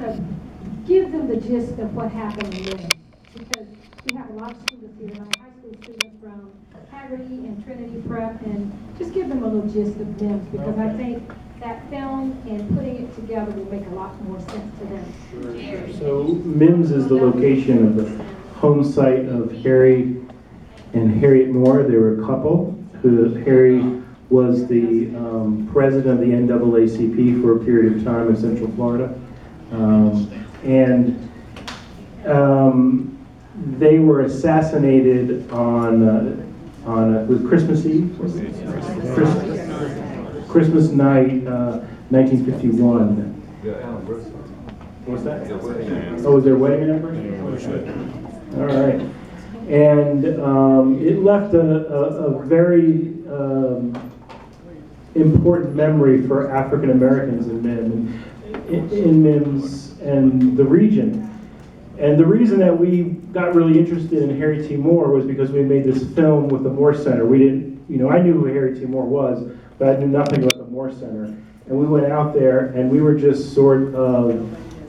of give them the gist of what happened in Lynn. Because we have a lot of students here tonight, high school students from Haggerty and Trinity Prep, and just give them a little gist of MIMS, because I think that film and putting it together will make a lot more sense to them. Sure. So MIMS is the location of the home site of Harry and Harriet Moore. They were a couple. Harry was the president of the NAACP for a period of time in Central Florida. They were assassinated on with Christmas Eve? Christmas night, 1951. What's that? Oh, was their wedding anniversary? All right. And it left a very important memory for African Americans in MIMS and the region. And the reason that we got really interested in Harry T. Moore was because we made this film with the Moore Center. We didn't, I knew who Harry T. Moore was, but I knew nothing about the Moore Center. And we went out there and we were just sort of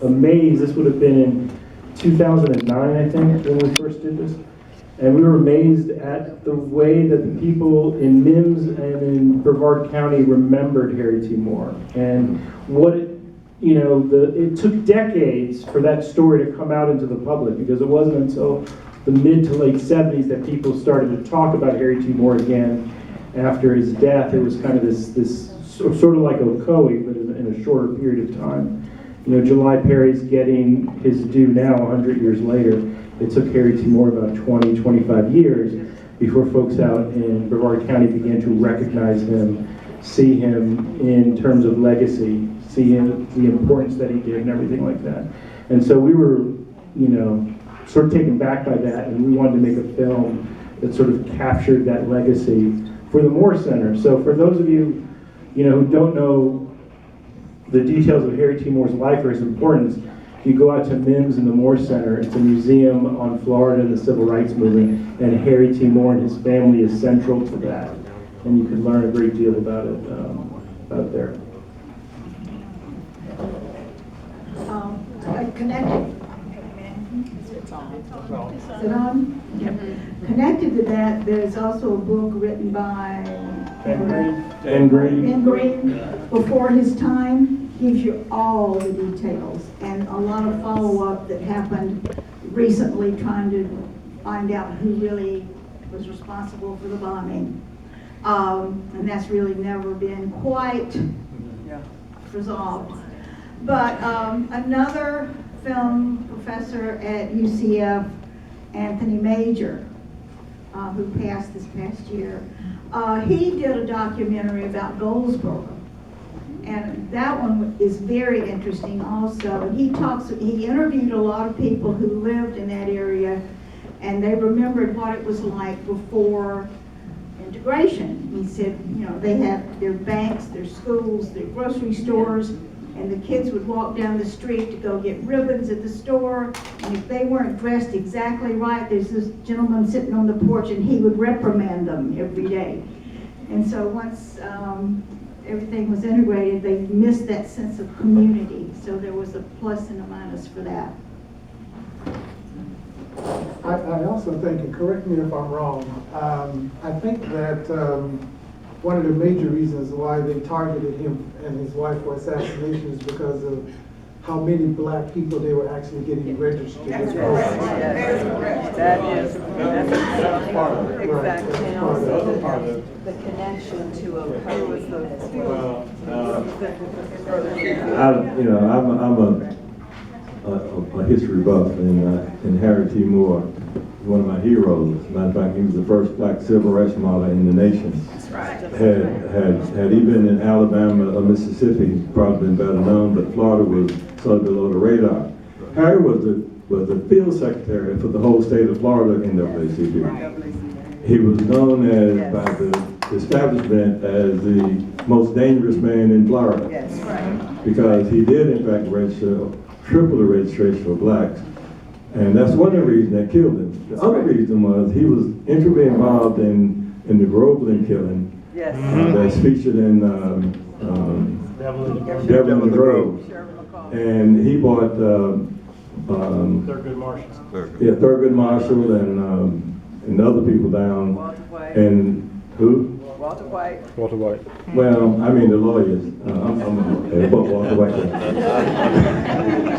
amazed. This would have been in 2009, I think, when we first did this. And we were amazed at the way that the people in MIMS and in Brevard County remembered Harry T. Moore. And what it took decades for that story to come out into the public, because it wasn't until the mid to late 70s that people started to talk about Harry T. Moore again after his death. It was kind of this sort of like Ocoee, but in a shorter period of time. July Perry's getting his due now 100 years later. It took Harry T. Moore about 20, 25 years before folks out in Brevard County began to recognize him, see him in terms of legacy, see him, the importance that he did and everything like that. And so we were, sort of taken back by that, and we wanted to make a film that sort of captured that legacy for the Moore Center. So for those of you, who don't know the details of Harry T. Moore's life or his importance, if you go out to MIMS and the Moore Center, it's a museum on Florida and the civil rights movement, and Harry T. Moore and his family is central to that. And you can learn a great deal about it out there. Connected. Is it on? Yep. Connected to that, there's also a book written by Ben Green. Before his time. Gives you all the details and a lot of follow-up that happened recently, trying to find out who really was responsible for the bombing. And that's really never been quite resolved. But another film professor at UCF, Anthony Major, who passed this past year, he did a documentary about Goldsboro. And that one is very interesting also. He interviewed a lot of people who lived in that area, and they remembered what it was like before integration. He said, they had their banks, their schools, their grocery stores, and the kids would walk down the street to go get ribbons at the store, and if they weren't dressed exactly right, there's this gentleman sitting on the porch, and he would reprimand them every day. And so once everything was integrated, they missed that sense of community. So there was a plus and a minus for that. I also think, and correct me if I'm wrong, I think that one of the major reasons why they targeted him and his wife for assassination is because of how many black people they were actually getting registered. That's correct. That's part of it. Exactly. And also the connection to Ocoee as well. I'm a history buff, and Harry T. Moore is one of my heroes. Matter of fact, he was the first black civil rights model in the nation. That's right. Had he been in Alabama or Mississippi, he'd probably been better known, but Florida was sort of below the radar. Harry was the field secretary for the whole state of Florida in NAACP. He was known as by the establishment as the most dangerous man in Florida. Yes, right. Because he did in fact register triple the registration for blacks. And that's one of the reasons that killed him. The other reason was he was intimately involved in the Groveland killing. Yes. That's featured in Devil in the Grove. And he bought, Thurgood Marshall. yeah, Thurgood Marshall and other people down. Walter White. And who? Walter White. Walter White. Well, I mean the lawyers. I'm Walter White.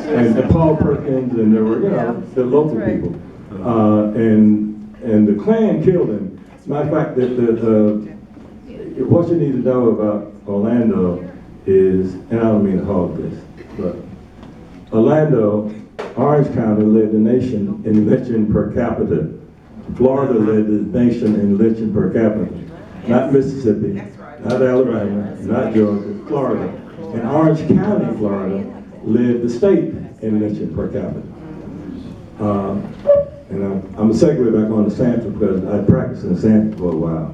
And Paul Perkins, and there were, the local That's right. people. And the Klan killed him. Matter of fact, what you need to know about Orlando is, and I don't mean to hog this, but Orlando, Orange County led the nation in lynching per capita. Florida led the nation in lynching per capita. Not Mississippi, not Alabama, not Georgia, Florida. And Orange County, Florida, led the state in lynching per capita. And I'm going to segue back on to Sanford because I practiced in Sanford for a while.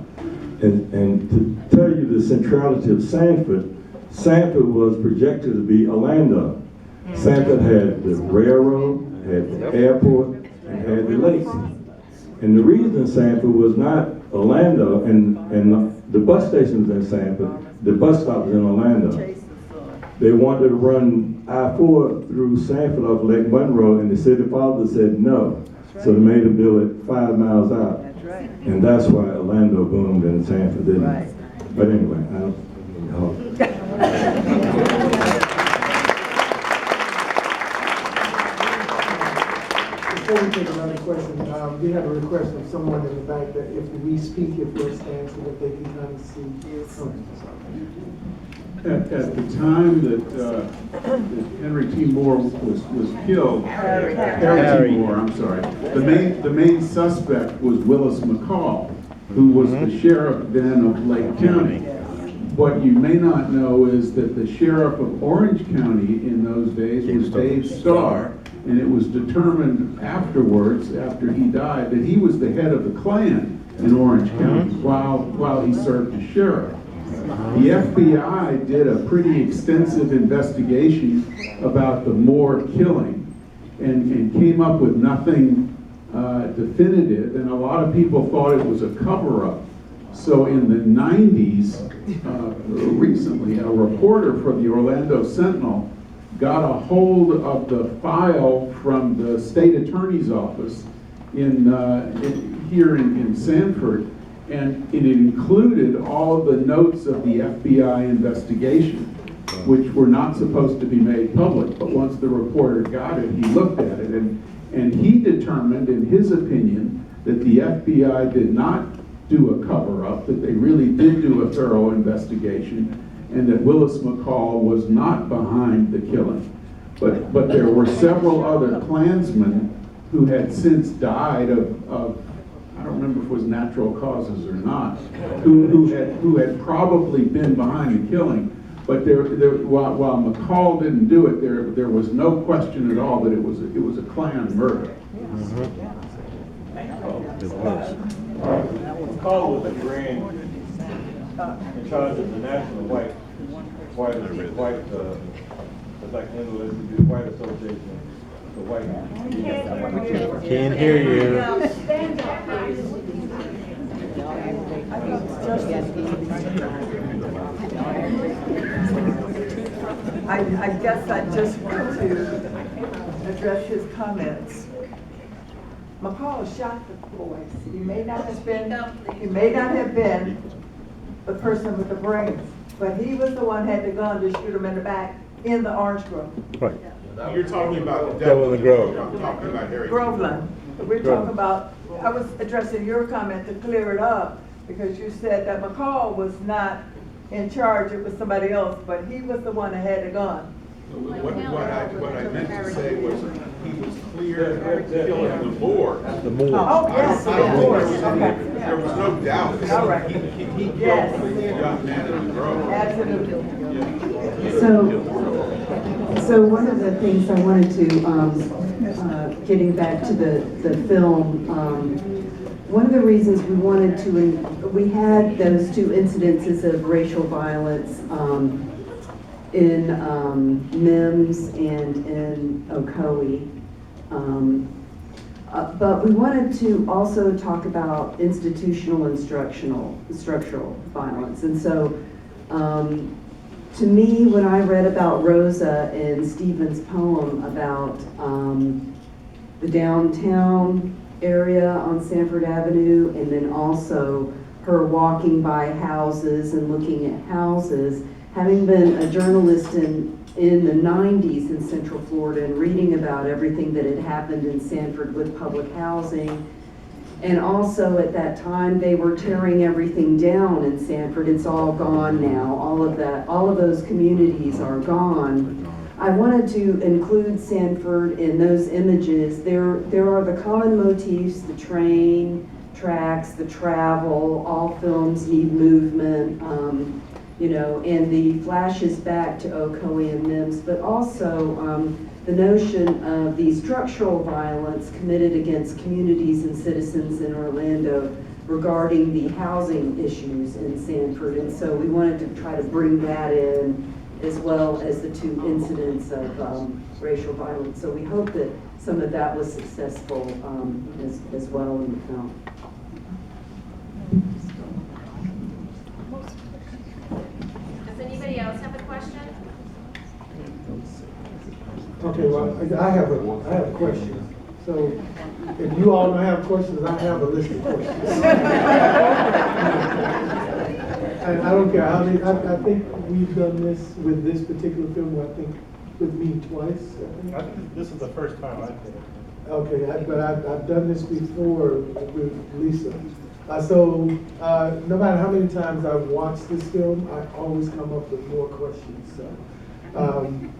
And to tell you the centrality of Sanford, Sanford was projected to be Orlando. Sanford had the railroad, had the airport, and had the lakes. And the reason Sanford was not Orlando, and the bus stations in Sanford, the bus stop was in Orlando. They wanted to run I-4 through Sanford off Lake Monroe, and the city father said no. So they made them build it 5 miles out. That's right. And that's why Orlando boomed and Sanford didn't. Right. But anyway, Before we take another question, we have a request from someone in the back that if we speak, if we'll stand so that they can kind of see. At the time that Henry T. Moore was killed, Harry T. Moore, I'm sorry, the main suspect was Willis McCall, who was the sheriff then of Lake County. What you may not know is that the sheriff of Orange County in those days was Dave Starr, and it was determined afterwards, after he died, that he was the head of the Klan in Orange County while he served as sheriff. The FBI did a pretty extensive investigation about the Moore killing and came up with nothing definitive, and a lot of people thought it was a cover-up. So in the 90s, recently, a reporter for the Orlando Sentinel got a hold of the file from the state attorney's office here in Sanford, and it included all of the notes of the FBI investigation, which were not supposed to be made public. But once the reporter got it, he looked at it, and he determined, in his opinion, that the FBI did not do a cover-up, that they really did do a thorough investigation, and that Willis McCall was not behind the killing. But there were several other Klansmen who had since died of I don't remember if it was natural causes or not, who had probably been behind the killing. But while McCall didn't do it, there was no question at all that it was a Klan murder. McCall was the grand in charge of the National White Association. The white. Can't hear you. I guess I just want to address his comments. McCall shot the boys. He may not have been the person with the brains, but he was the one who had the gun to shoot him in the back in the orange grove. Right. You're talking about the Devil in the Grove. I'm talking about Harry. Groveland. We're talking about, I was addressing your comment to clear it up, because you said that McCall was not in charge, it was somebody else, but he was the one that had the gun. What I meant to say was he was clear of killing the Moore. The Moore. Oh, yes, I don't of think course. Okay. there was no doubt that All right. he killed Yes. the young man in the grove. Absolutely. So one of the things I wanted to, getting back to the film, one of the reasons we wanted to, we had those 2 incidences of racial violence in Mims and in Ocoee. But we wanted to also talk about institutional and structural violence. And so To me, when I read about Rosa and Stephen's poem about the downtown area on Sanford Avenue, and then also her walking by houses and looking at houses, having been a journalist in the 90s in Central Florida and reading about everything that had happened in Sanford with public housing. And also at that time, they were tearing everything down in Sanford. It's all gone now. All of those communities are gone. I wanted to include Sanford in those images. There are the common motifs, the train, tracks, the travel. All films need movement, you know, and the flashes back to Ocoee and Mims, but also the notion of the structural violence committed against communities and citizens in Orlando regarding the housing issues in Sanford. And so we wanted to try to bring that in, as well as the two incidents of racial violence. So we hope that some of that was successful as well in the film. Does anybody else have a question? Okay, well, I have a question. So if you all don't have questions, I have a list of questions. And I don't care. I think we've done this with this particular film, I think, with me twice. I think this is the first time I've done it. Okay, but I've done this before with Lisa. So no matter how many times I've watched this film, I always come up with more questions. So,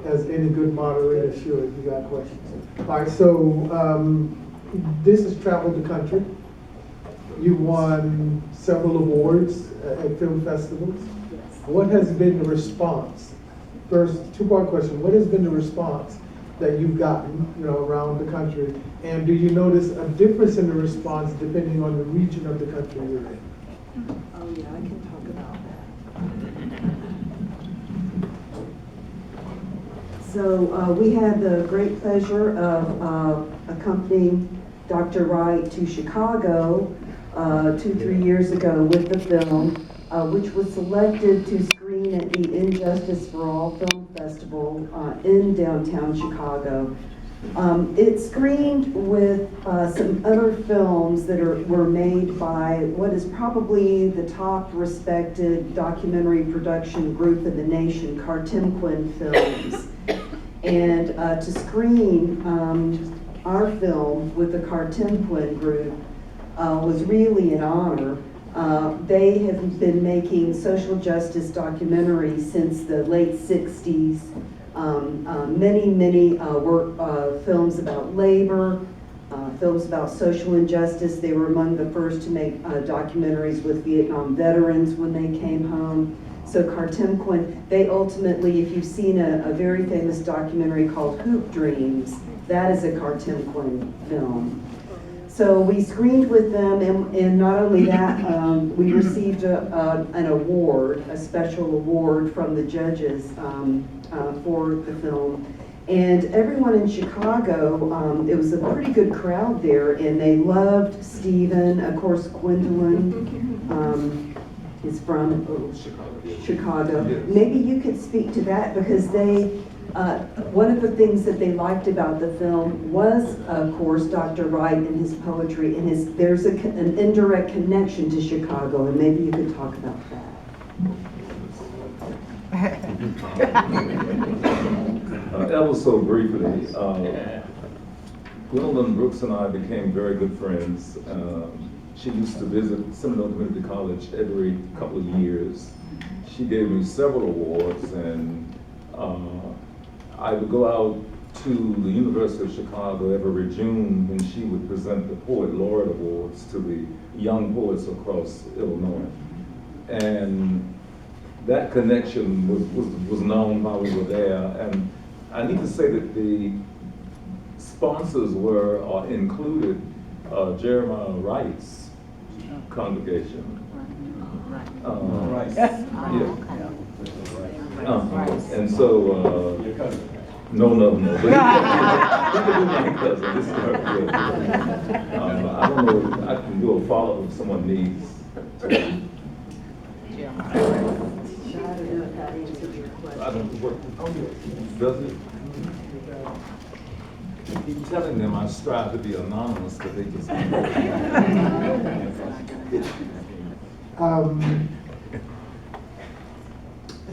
as any good moderator should, you got questions. All right, so this has traveled the country. You won several awards at film festivals. What has been the response? First, two-part question. What has been the response that you've gotten, you know, around the country? And do you notice a difference in the response depending on the region of the country you're in? Oh yeah, I can talk about that. So we had the great pleasure of accompanying Dr. Wright to Chicago 2-3 years ago with the film, which was selected to screen at the Injustice for All Film Festival in downtown Chicago. It screened with some other films that were made by what is probably the top respected documentary production group in the nation, Cartimquin Films. And to screen our film with the Cartimquin group was really an honor. They have been making social justice documentaries since the late 60s. Many films about labor, films about social injustice. They were among the first to make documentaries with Vietnam veterans when they came home. So Cartimquin, they ultimately, if you've seen a very famous documentary called Hoop Dreams, that is a Cartimquin film. So we screened with them, and not only that, we received an award, a special award from the judges for the film. And everyone in Chicago, it was a pretty good crowd there, and they loved Stephen. Of course, Gwendolyn is from Chicago. Maybe you could speak to that, because they, one of the things that they liked about the film was, of course, Dr. Wright and his poetry, and there's an indirect connection to Chicago, and maybe you could talk about that. Ever so briefly, Gwendolyn Brooks and I became very good friends. She used to visit Seminole Community College every couple of years. She gave me several awards, and I would go out to the University of Chicago every June when she would present the Poet Laureate Awards to the young poets across Illinois. And that connection was known while we were there. And I need to say that the sponsors included Jeremiah Wright's congregation. And so, no. But he could be my cousin. This is her cousin. I don't know if I can do a follow-up if someone needs. I don't know if that answers your question. I don't know what, does it? I keep telling them I strive to be anonymous, but they just.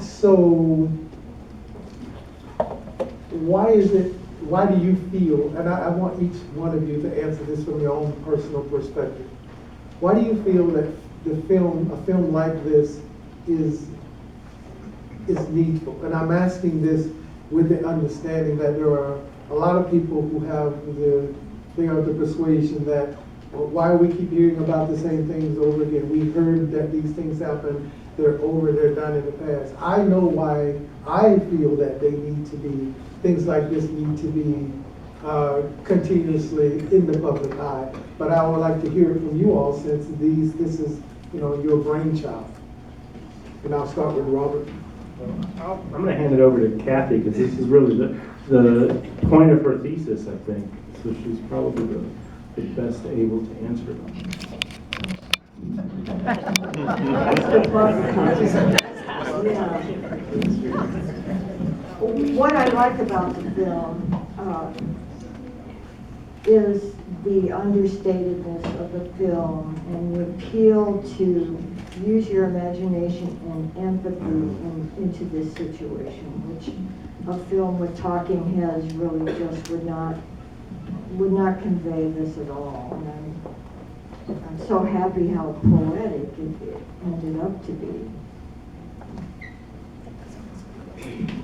So, why do you feel, and I want each one of you to answer this from your own personal perspective. Why do you feel that a film like this is needful? And I'm asking this with the understanding that there are a lot of people who they are the persuasion that, well, why we keep hearing about the same things over again? We heard that these things happen, they're done in the past. I know why I feel that things like this need to be continuously in the public eye. But I would like to hear it from you all, since this is, your brainchild. And I'll start with Robert. I'm going to hand it over to Kathy, because this is really the point of her thesis, I think. So she's probably the best able to answer them. What I like about the film is the understatedness of the film and the appeal to use your imagination and empathy into this situation, which a film with talking heads really just would not convey this at all. And I'm so happy how poetic it ended up to be.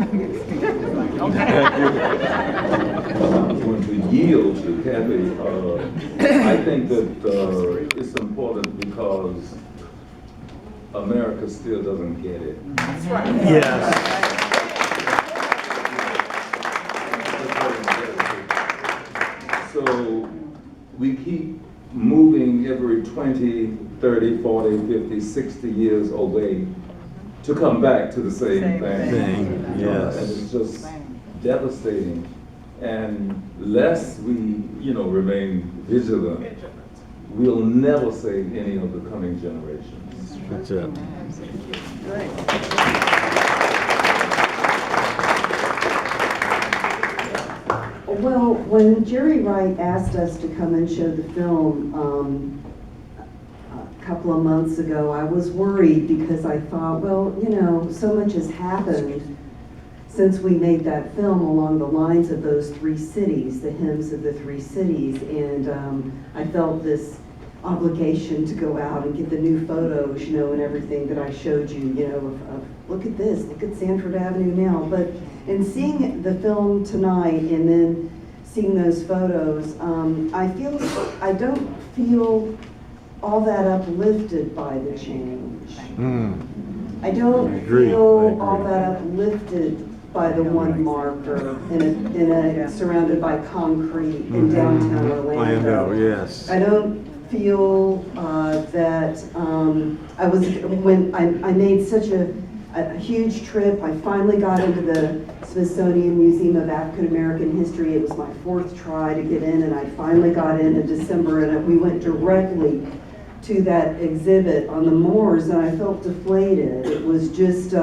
I'm going to yield to Kathy. I think that it's important because America still doesn't get it. That's right. Yes. So we keep moving every 20, 30, 40, 50, 60 years away to come back to the same thing. Yes. And it's just devastating. And lest we, remain vigilant, we'll never save any of the coming generations. That's it. Well, when Jerry Wright asked us to come and show the film a couple of months ago, I was worried because I thought, well, so much has happened since we made that film along the lines of those three cities, the hymns of the three cities, and I felt this obligation to go out and get the new photos, and everything that I showed you, of look at this, look at Sanford Avenue now. But in seeing the film tonight and then seeing those photos, I don't feel all that uplifted by the change. I don't feel all that uplifted by the one marker surrounded by concrete in downtown Orlando. Yes. I don't feel that when I made such a huge trip. I finally got into the Smithsonian Museum of African American History. It was my 4th try to get in, and I finally got in December, and we went directly to that exhibit on the Moors, and I felt deflated. It was just,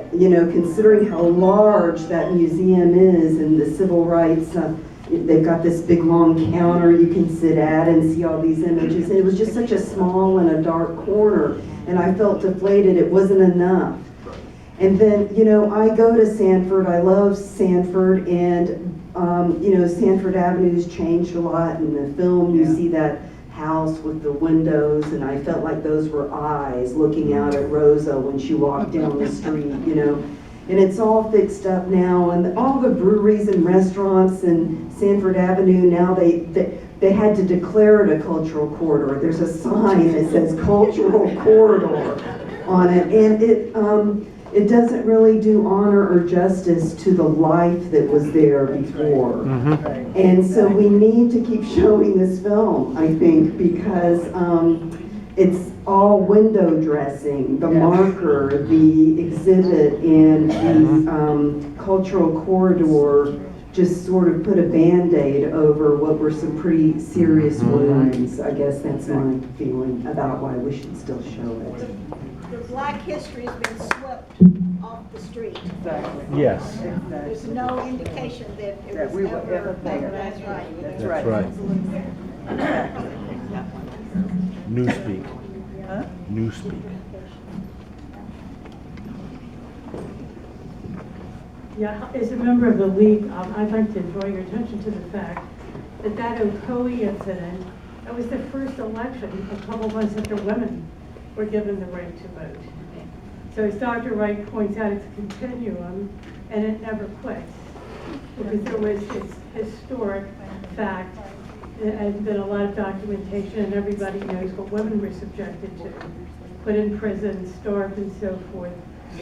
considering how large that museum is and the civil rights, they've got this big long counter you can sit at and see all these images, and it was just such a small and a dark corner, and I felt deflated. It wasn't enough. And then, I go to Sanford. I love Sanford, and Sanford Avenue's changed a lot. In the film, you see that house with the windows, and I felt like those were eyes looking out at Rosa when she walked down the street, And it's all fixed up now, and all the breweries and restaurants in Sanford Avenue now, they had to declare it a cultural corridor. There's a sign that says cultural corridor on it, and it doesn't really do honor or justice to the life that was there before. And so we need to keep showing this film, I think, because it's all window dressing, the marker, the exhibit, and the cultural corridor just sort of put a Band-Aid over what were some pretty serious wounds. I guess that's my feeling about why we should still show it. The Black history has been swept off the street. Exactly. Yes. There's no indication that it That was we were ever ever there. That's right. That's That's right. right. Newspeak. Huh? Newspeak. Yeah, as a member of the league, I'd like to draw your attention to the fact that that Ocoee incident, that was the first election a couple months after women were given the right to vote. So as Dr. Wright points out, it's a continuum and it never quits. Because there was this historic fact, there has been a lot of documentation and everybody knows what women were subjected to, put in prison, starved and so forth,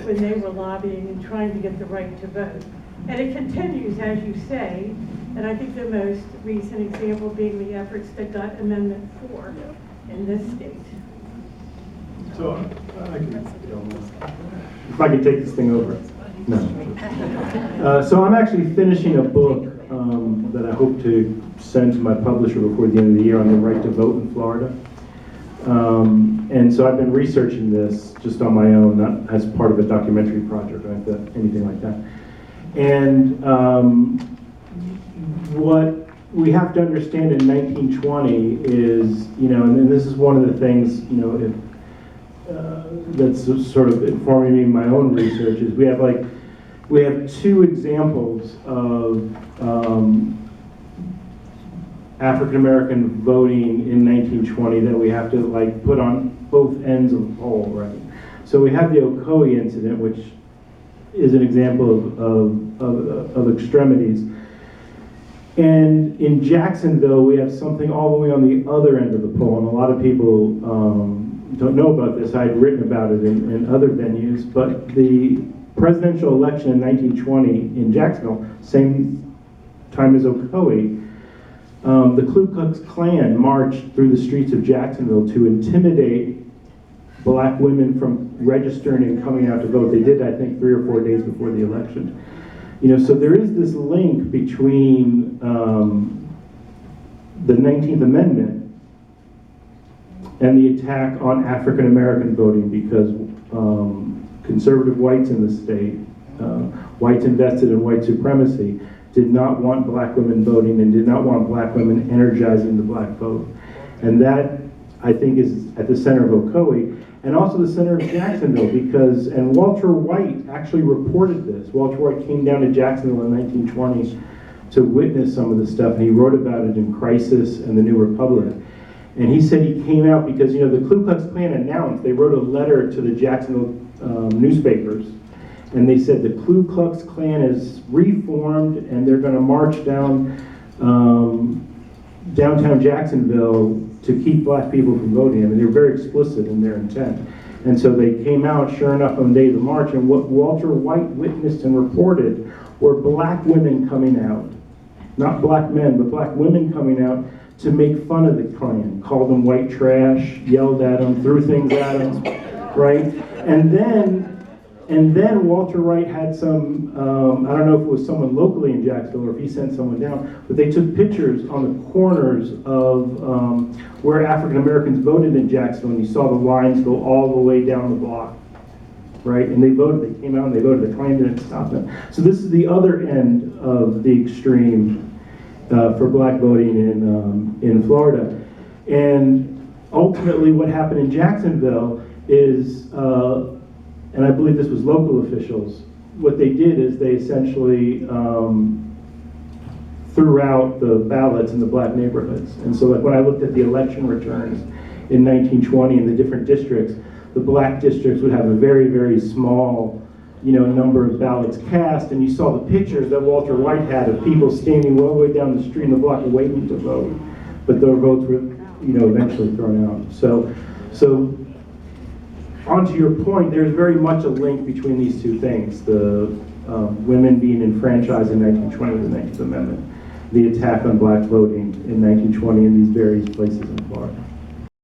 when they were lobbying and trying to get the right to vote. And it continues, as you say, and I think the most recent example being the efforts that got Amendment 4 in this state. So, if I could take this thing over. No. So I'm actually finishing a book that I hope to send to my publisher before the end of the year on the right to vote in Florida. And so I've been researching this just on my own, not as part of a documentary project or anything like that. And what we have to understand in 1920 is, and this is one of the things, that's sort of informing me in my own research, is we have two examples of African American voting in 1920 that we have to put on both ends of the pole, right? So we have the Ocoee incident, which is an example of extremities. And in Jacksonville, we have something all the way on the other end of the pole, and a lot of people don't know about this. I had written about it in other venues, but the presidential election in 1920 in Jacksonville, same time as Ocoee, the Ku Klux Klan marched through the streets of Jacksonville to intimidate black women from registering and coming out to vote. They did, I think, 3 or 4 days before the election. So there is this link between the 19th Amendment and the attack on African American voting, because conservative whites in the state, whites invested in white supremacy, did not want black women voting and did not want black women energizing the black vote. And that, I think, is at the center of Ocoee, and also the center of Jacksonville, and Walter White actually reported this. Walter White came down to Jacksonville in 1920 to witness some of this stuff, and he wrote about it in Crisis and the New Republic. And he said he came out because, the Ku Klux Klan announced, they wrote a letter to the Jacksonville newspapers, and they said the Ku Klux Klan is reformed and they're going to march down downtown Jacksonville to keep black people from voting. I mean, they were very explicit in their intent. And so they came out, sure enough, on the day of the march, and what Walter White witnessed and reported were black women coming out. Not black men, but black women coming out to make fun of the Klan, called them white trash, yelled at them, threw things at them, right? And then Walter White had some, I don't know if it was someone locally in Jacksonville or if he sent someone down, but they took pictures on the corners of where African Americans voted in Jacksonville, and you saw the lines go all the way down the block, right? And they voted, they came out and they voted, the Klan didn't stop them. So this is the other end of the extreme for black voting in Florida. And ultimately what happened in Jacksonville is, and I believe this was local officials, what they did is they essentially threw out the ballots in the black neighborhoods. And so when I looked at the election returns in 1920 in the different districts, the black districts would have a very, very small number of ballots cast, and you saw the pictures that Walter White had of people standing all the way down the street in the block waiting to vote, but their votes were eventually thrown out. So on to your point, there's very much a link between these two things, the women being enfranchised in 1920 with the 19th Amendment, the attack on black voting in 1920 in these various places in Florida.